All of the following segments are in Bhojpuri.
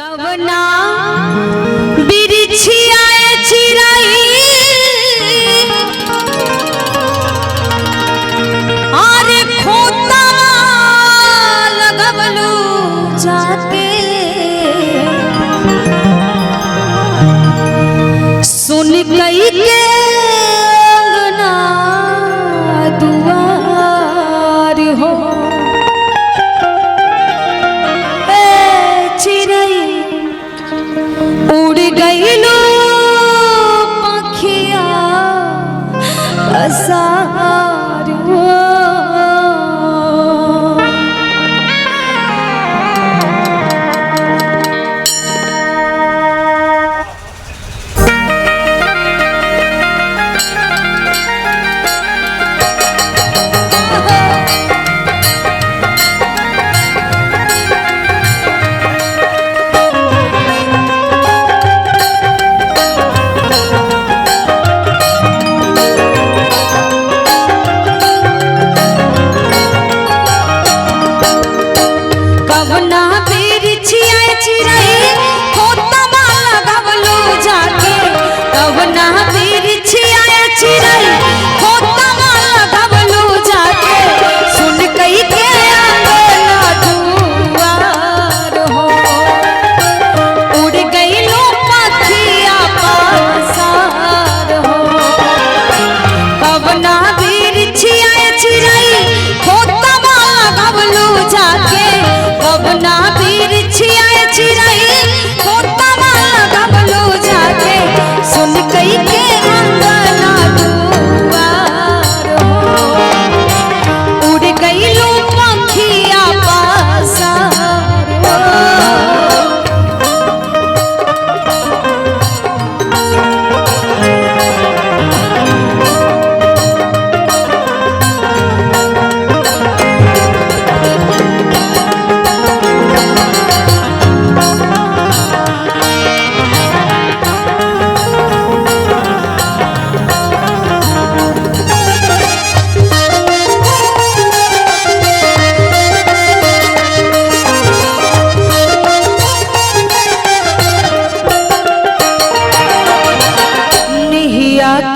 कवना बिरिछिया चिराई आरे खोता लगवलू जाके सुन गई के अंगना दुआर हो उड़ गईलो पखिया असार हो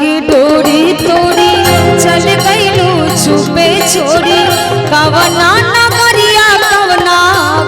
की डोरी तोड़ी चल गईलू छुपे छोड़ी कवना नगरिया कवना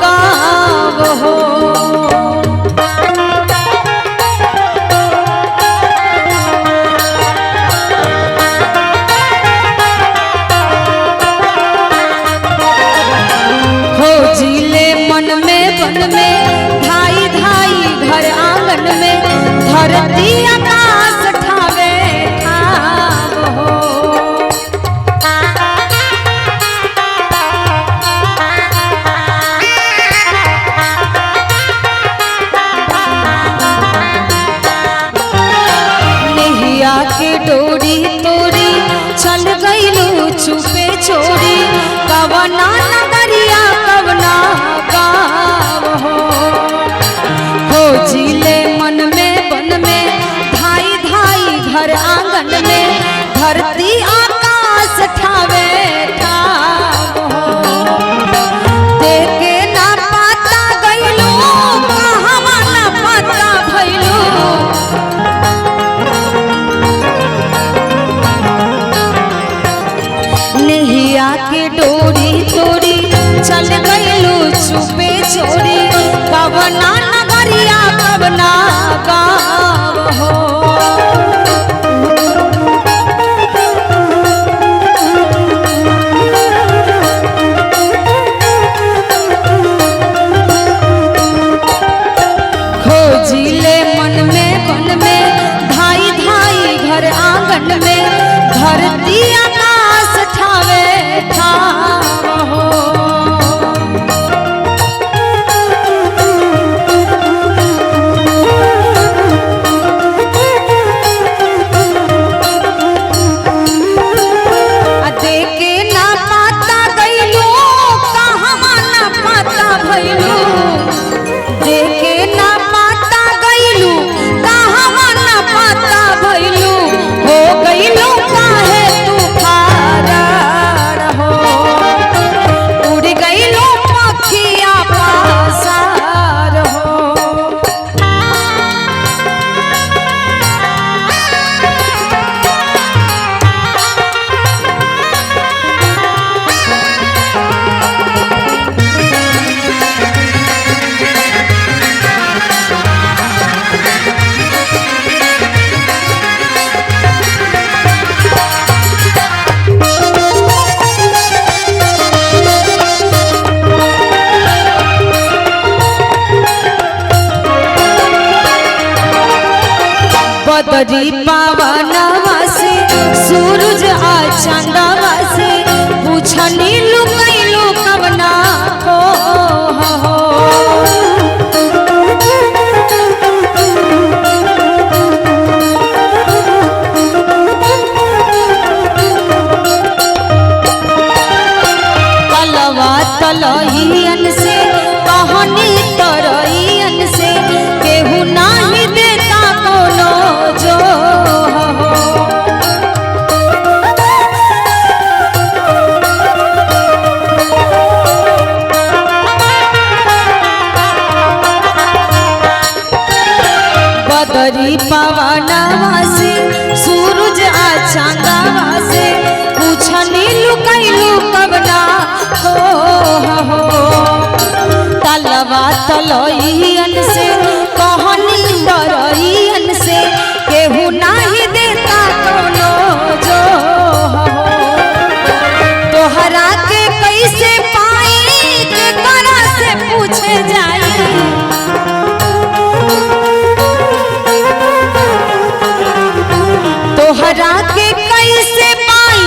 गाँव हो खोजिले मन में बन में धाई धाई घर आंगन में धरती आकाश ठावे के डोरी तोड़ी चल गईलू छुपे छोड़ी कवना नगरिया कवना गाँव हो खोजिले मन में बन में धाई धाई घर आंगन में धरती आकाश ठावे ठाव हो देखे ना पाता गईलू कहवा ना पाता भइलू नैया के डोरी तोड़ी चल गईलू छुपे छोड़ी कवना नगरिया कवना गाँव हो बदरी पावनवा से सूरज आ चंदवा से पूछनी लुकैलो कवना हो तलवा तलहियन से कहनी तरहियन से केहू नाही देता कोनो जो बदरी पवनवा से सूरज आ चंदवा से पूछनी लुकैलू कवना हो तलवा तलहियन से कहनी तरहियन से केहू नाही देता कोनो जो तोहरा के कैसे पाई के करा से पूछे जाई तोहरा के कैसे पाई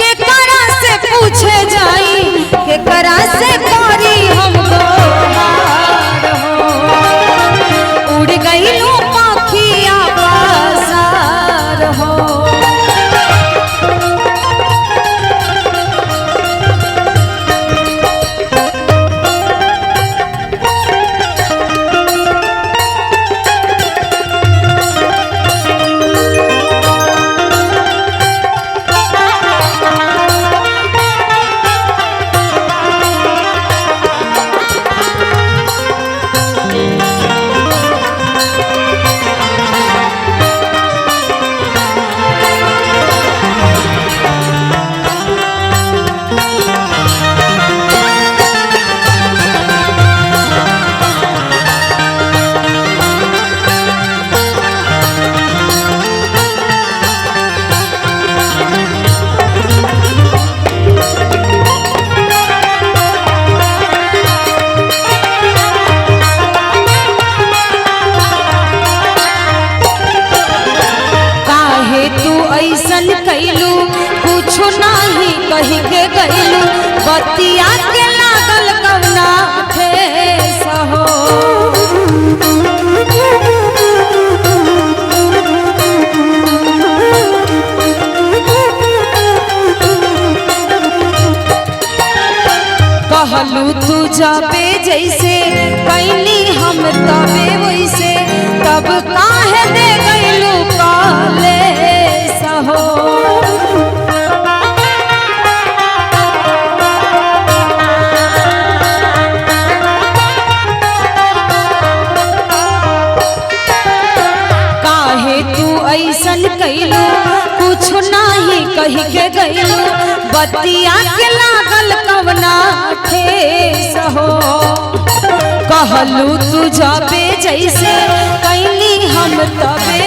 के करा से पूछे जाई के करा से करी हमको उड़ गईलू पाखिया पासार हो ऐसन कैलू कुछ नाही कही के गईलू बतिया के लागल कवना ठेस हो कहलू तू जाबे जैसे कैली हम तबे वैसे तब काहे दे गईलू काले हो काहे तू ऐसन कैलू कुछ नाही कही के गईलू बतिया के लागल कवना ठेस हो कहलू तू जाबे जैसे कैली हम तबे